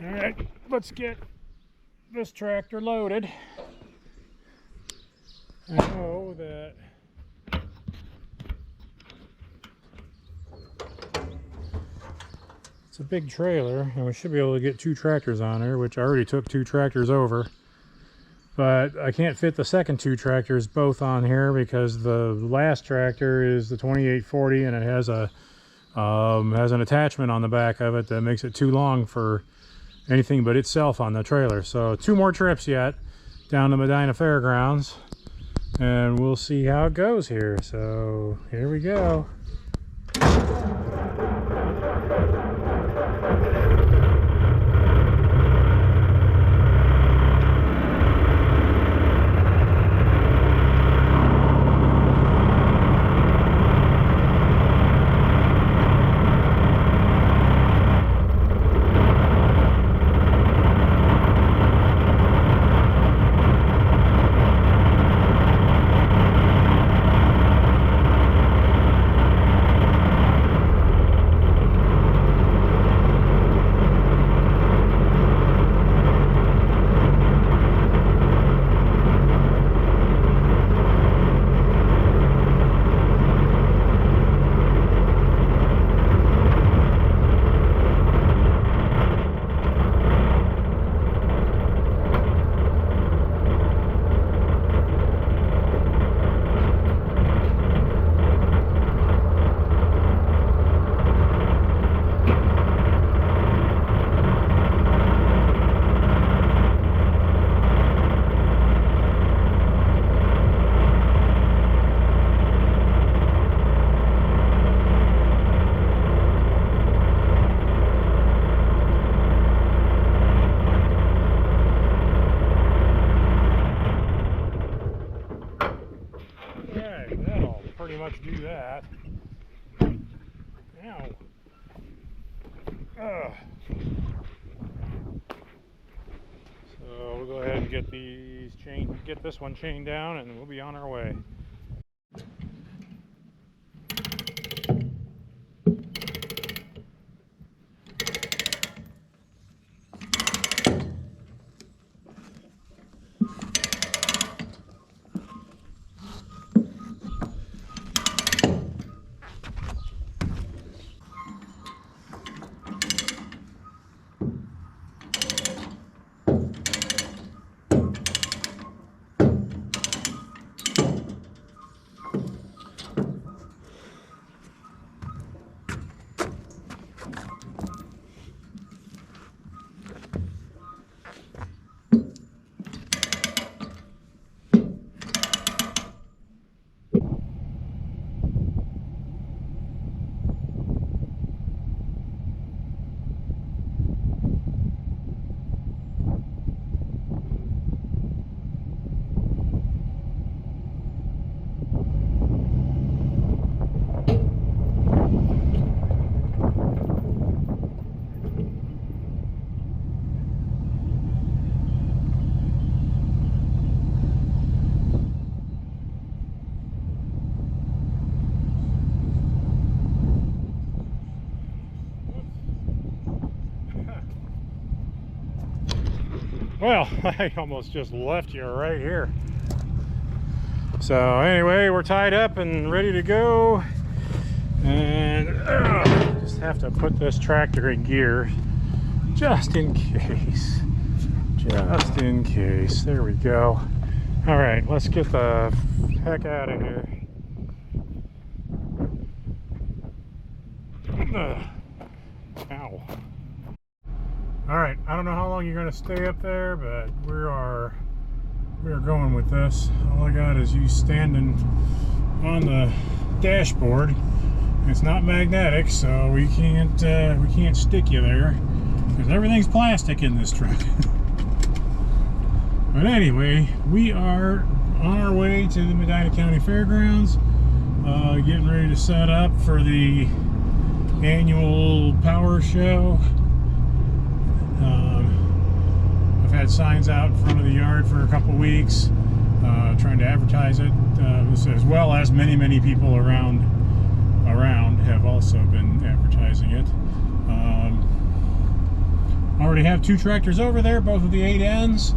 All right, let's get this tractor loaded. I know that it's a big trailer, and we should be able to get 2 tractors on there, which I already took 2 tractors over. But I can't fit the second 2 tractors both on here because the last tractor is the 2840, and it has an attachment on the back of it that makes it too long for anything but itself on the trailer. So 2 more trips yet down to Medina Fairgrounds, and we'll see how it goes here. So here we go. Pretty much do that. Ow. Ugh. So we'll go ahead and get this one chained down, and we'll be on our way. Well, I almost just left you right here. So anyway, we're tied up and ready to go, and just have to put this tractor in gear just in case. Just in case. There we go. All right, let's get the heck out of here. Ow. All right, I don't know how long you're going to stay up there, but we are going with this. All I got is you standing on the dashboard. It's not magnetic, so we can't stick you there because everything's plastic in this truck. But anyway, we are on our way to the Medina County Fairgrounds, getting ready to set up for the annual power show. I've had signs out in front of the yard for a couple weeks, trying to advertise it, as well as many people around have also been advertising it. Already already have 2 tractors over there, both with the 8Ns.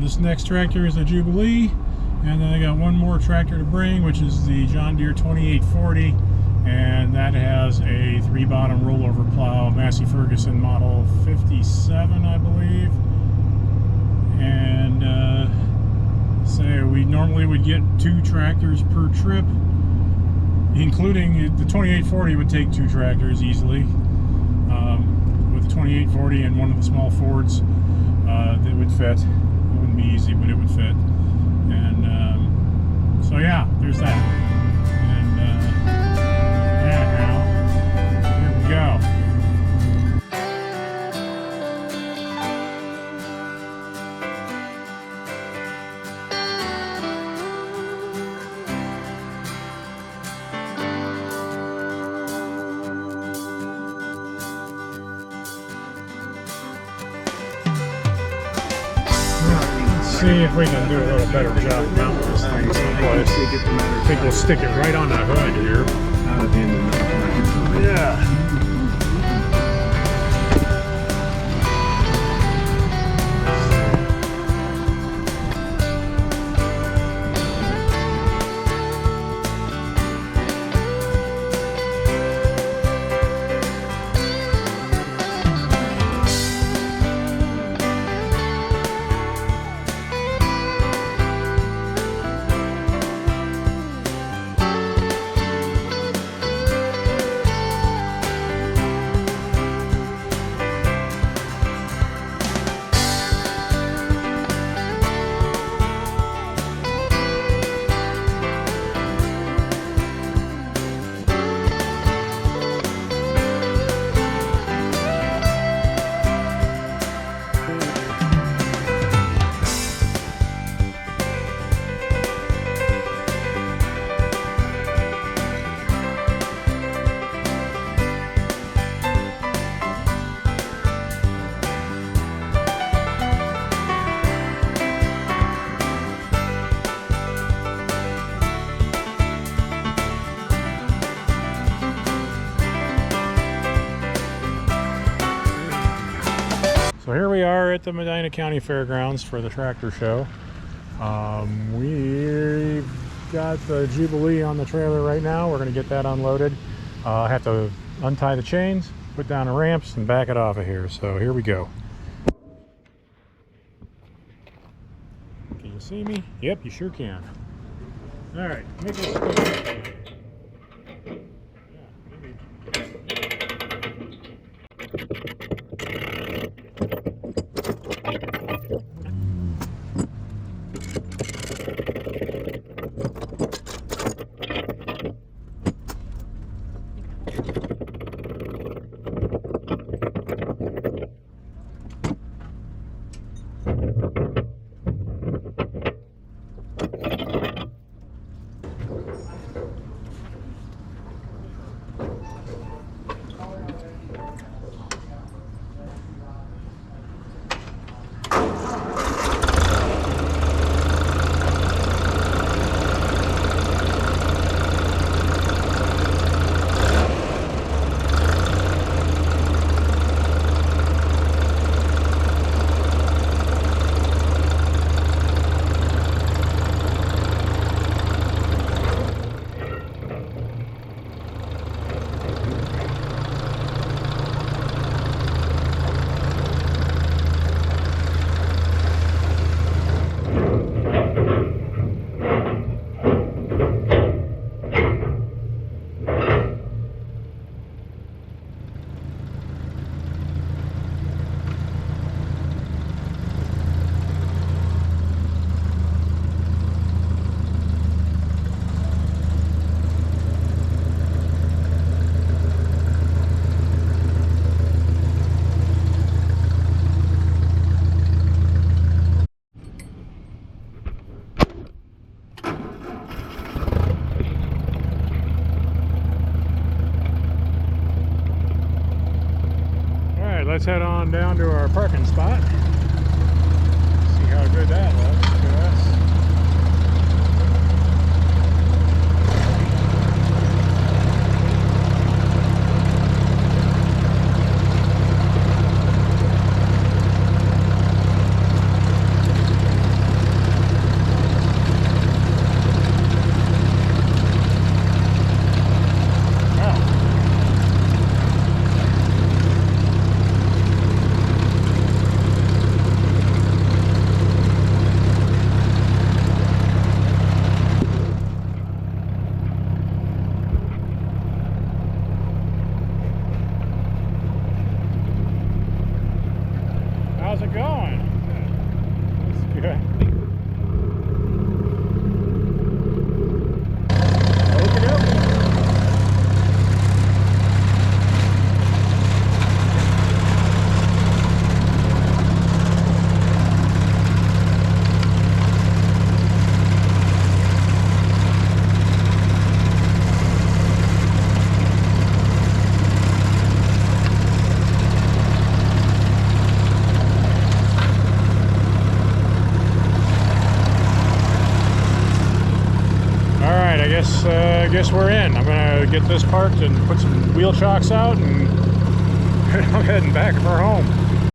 This next tractor is a Jubilee, and then I got one more tractor to bring, which is the John Deere 2840, and that has a 3-bottom rollover plow, Massey Ferguson model 57, I believe. And say we normally would get 2 tractors per trip, including the 2840 would take 2 tractors easily. With the 2840 and one of the small Fords, that would fit. It wouldn't be easy, but it would fit. And so yeah, there's that. And yeah, now here we go. See if we can do a little better job mounting this thing someplace. I think we'll stick it right on the hood here. Yeah. So here we are at the Medina County Fairgrounds for the tractor show. We've got the Jubilee on the trailer right now. We're going to get that unloaded. I have to untie the chains, put down the ramps, and back it off of here. So here we go. Can you see me? Yep, you sure can. All right, make it let's head on down to our parking spot. See how good that looks to us. I guess we're in. I'm gonna get this parked and put some wheel chocks out, and I'm heading back for home.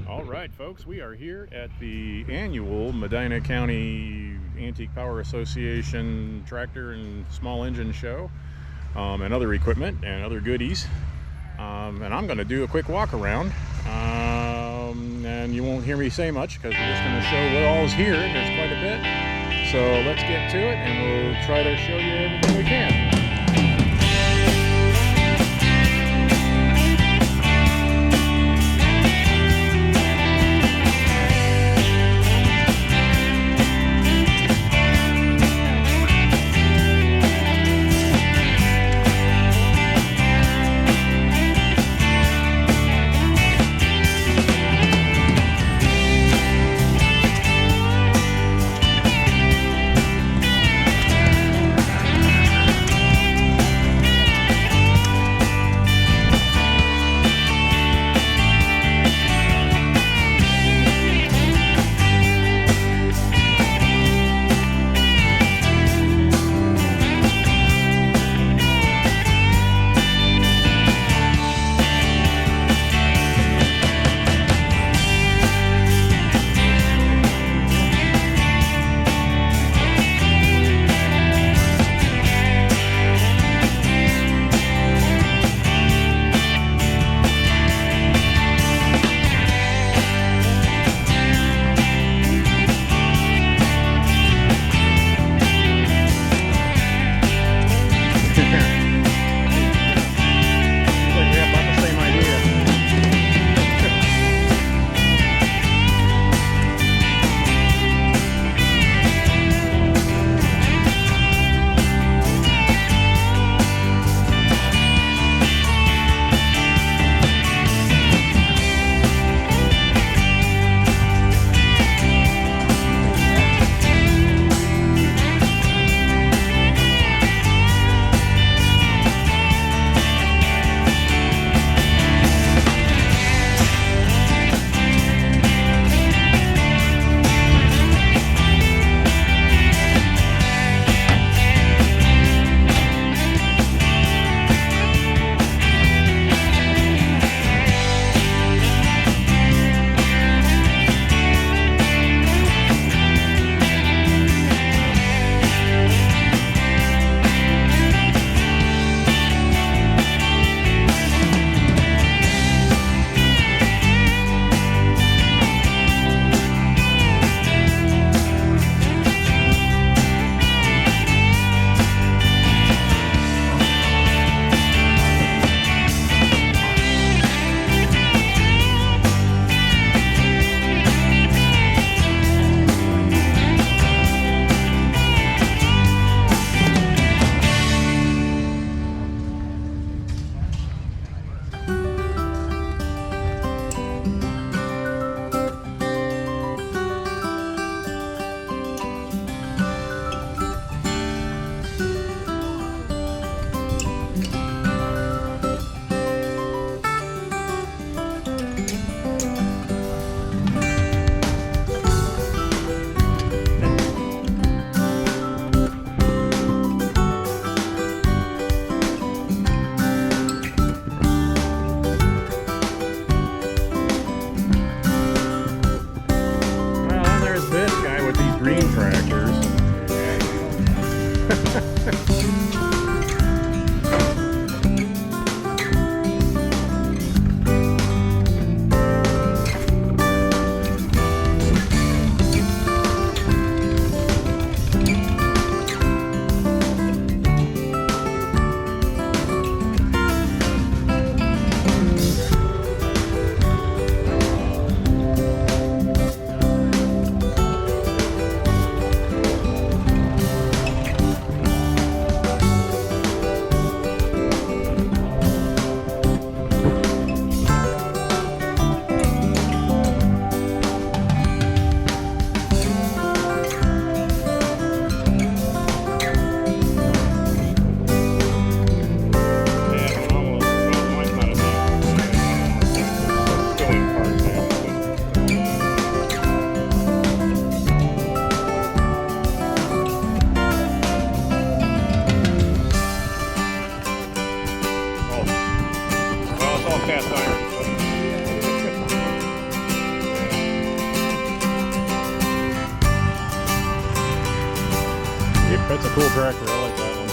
All right, folks, we are here at the annual Medina County Antique Power Association Tractor and Small Engine Show, and other equipment and other goodies. And I'm going to do a quick walk around, and you won't hear me say much because we're just going to show what all's here. There's quite a bit. So let's get to it, and we'll try to show you everything we can. cast iron. Yep, that's a cool tractor. I like that one.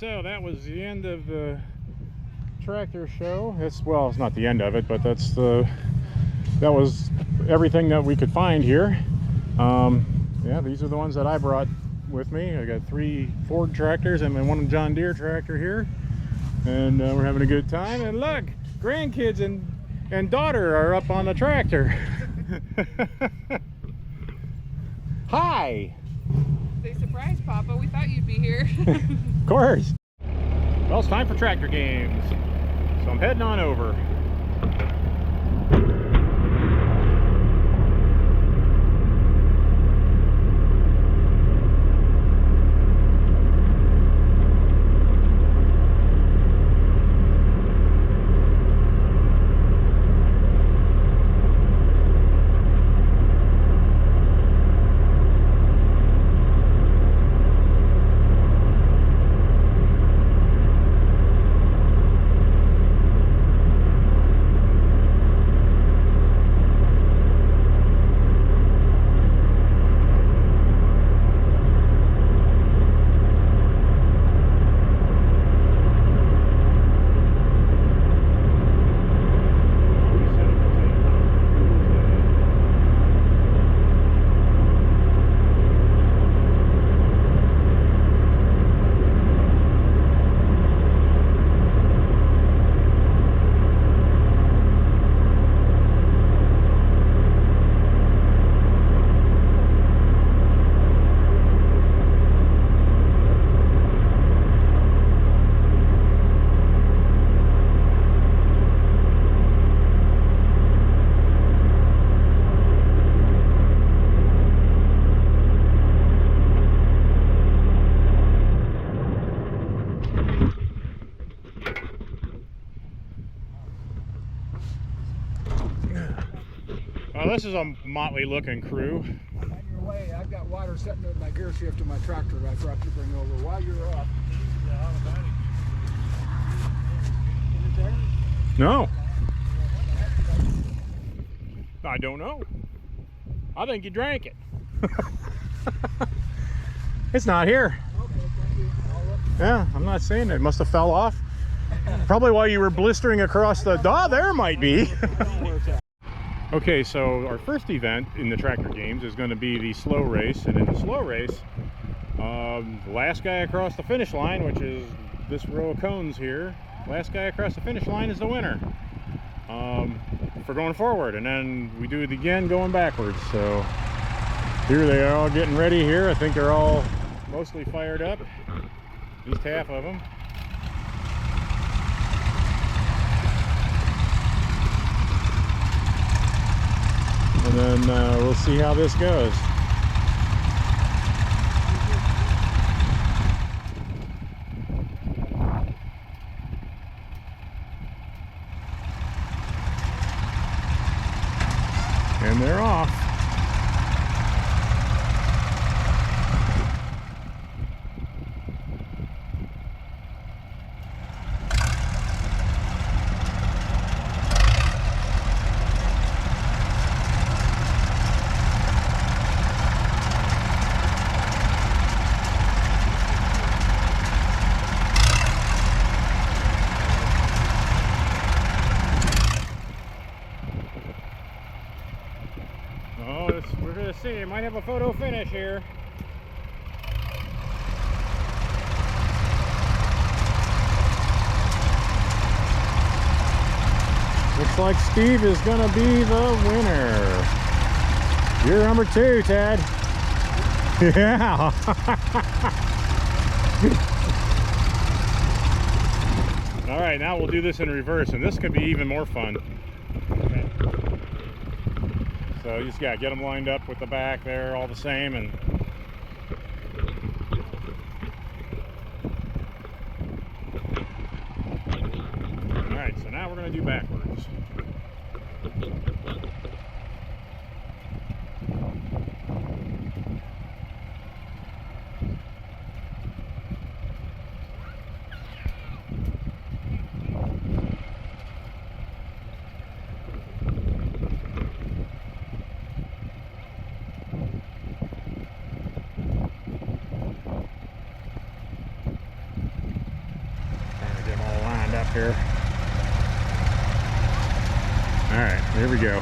So that was the end of the tractor show. Well, it's not the end of it, but that was everything that we could find here. Yeah, these are the ones that I brought with me. I got 3 Ford tractors and then 1 John Deere tractor here, and we're having a good time. And look, grandkids and daughter are up on the tractor. Hi. Say surprise, Papa. We thought you'd be here. Of course. Well, it's time for tractor games, so I'm heading on over. Well, this is a motley looking crew. On your way, I've got water sitting in my gear shift in my tractor that I forgot to bring over while you're up. Is it there? No. I don't know. I think you drank it. It's not here. Okay, thank you. I'll look. Yeah, I'm not saying it. Must have fell off. Probably while you were blistering across the... Oh, there might be. I don't know where it's at. Okay, so our first event in the tractor games is going to be the slow race. And in the slow race, the last guy across the finish line, which is this row of cones here, last guy across the finish line is the winner for going forward. And then we do it again going backwards. So here they are all getting ready here. I think they're all mostly fired up, at least half of them. And then we'll see how this goes. And they're off. Oh, we're gonna see. It might have a photo finish here. Looks like Steve is gonna be the winner. You're number 2, Ted. Yeah. All right, now we'll do this in reverse, and this could be even more fun. Okay. So you just gotta get them lined up with the back there all the same, and all right, so now we're gonna do backwards. Here. All right, here we go.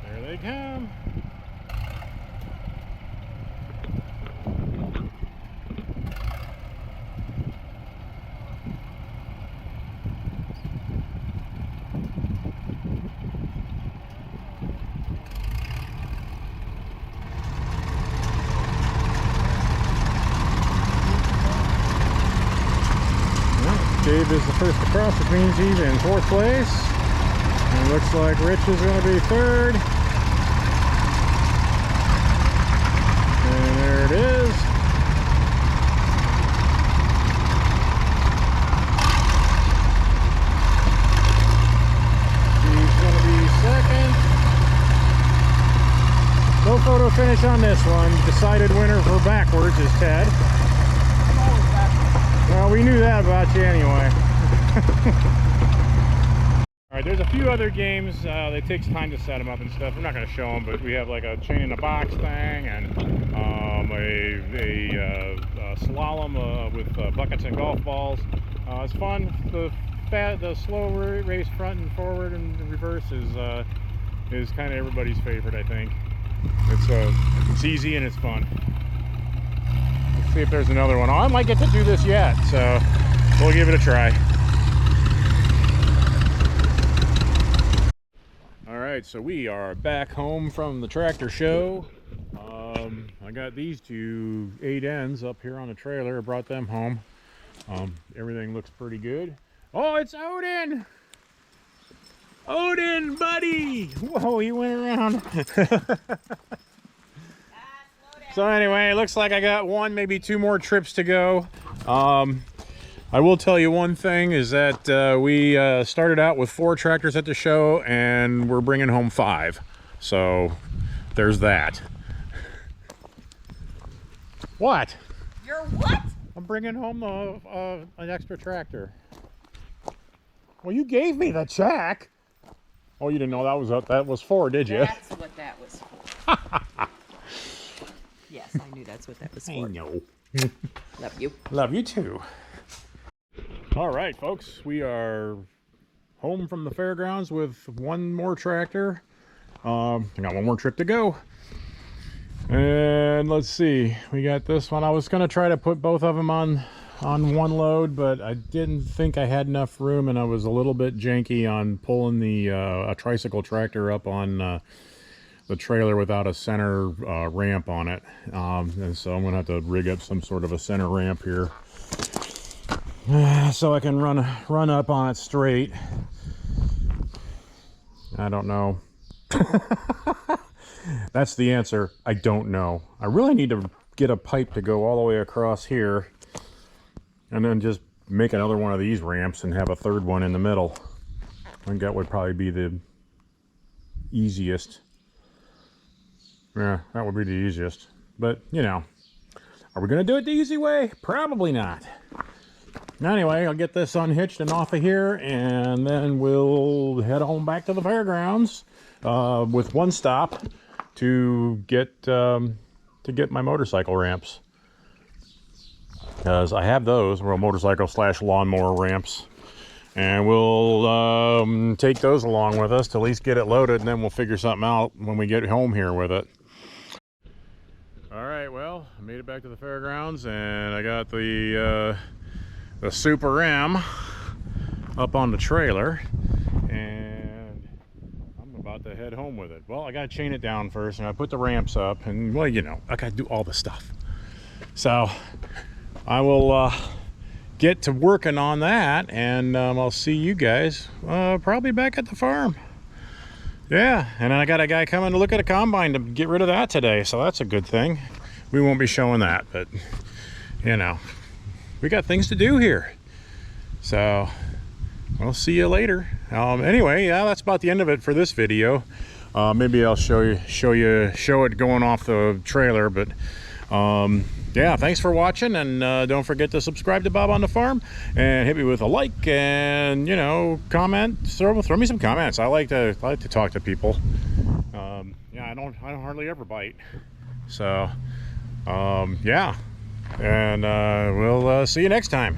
There they come. Dave is the first across, which means he's in 4th place. And it looks like Rich is going to be 3rd. And there it is. He's going to be 2nd. No photo finish on this one. Decided winner for backwards is Ted. Well, we knew that about you anyway. All right, there's a few other games. It takes time to set them up and stuff. I'm not going to show them, but we have like a chain in a box thing and a slalom with buckets and golf balls. It's fun. The slow race front and forward and reverse is kind of everybody's favorite, I think. It's easy and it's fun. See if there's another one. Oh, I might get to do this yet, so we'll give it a try. All right, so we are back home from the tractor show. I got these two 8Ns up here on the trailer. I brought them home. Everything looks pretty good. Oh, it's Odin! Odin, buddy! Whoa, he went around. So anyway, it looks like I got 1, maybe 2 more trips to go. I will tell you one thing is that we started out with 4 tractors at the show and we're bringing home 5. So there's that. What? You're what? I'm bringing home an extra tractor. Well, you gave me the check. Oh, you didn't know that was for, did you? That's what that was for. Yes, I knew that's what that was for. I know. Love you. Love you too. All right, folks, we are home from the fairgrounds with 1 more tractor. I got 1 more trip to go. And let's see, we got this one. I was going to try to put both of them on one load, but I didn't think I had enough room, and I was a little bit janky on pulling the a tricycle tractor up on the trailer without a center ramp on it. And so I'm going to have to rig up some sort of a center ramp here. So I can run up on it straight. I don't know. That's the answer. I don't know. I really need to get a pipe to go all the way across here and then just make another one of these ramps and have a 3rd one in the middle. I think that would probably be the easiest. Yeah, that would be the easiest. But, you know, are we going to do it the easy way? Probably not. Anyway, I'll get this unhitched and off of here, and then we'll head on back to the fairgrounds with 1 stop to get my motorcycle ramps, because I have those, well, motorcycle / lawnmower ramps, and we'll take those along with us to at least get it loaded, and then we'll figure something out when we get home here with it. All right, well, I made it back to the fairgrounds, and I got the Super M up on the trailer, and I'm about to head home with it. Well, I gotta chain it down first, and I put the ramps up, and well, you know, I gotta do all the stuff. So I will get to working on that, and I'll see you guys probably back at the farm. Yeah, and then I got a guy coming to look at a combine to get rid of that today, so that's a good thing. We won't be showing that, but you know, we got things to do here. So we'll see you later. Anyway, yeah, that's about the end of it for this video. Maybe I'll show it going off the trailer, but yeah, thanks for watching, and don't forget to subscribe to Bob on the Farm and hit me with a like, and you know, comment, throw me some comments. I like to talk to people. Yeah, I don't hardly ever bite. So yeah, and we'll see you next time.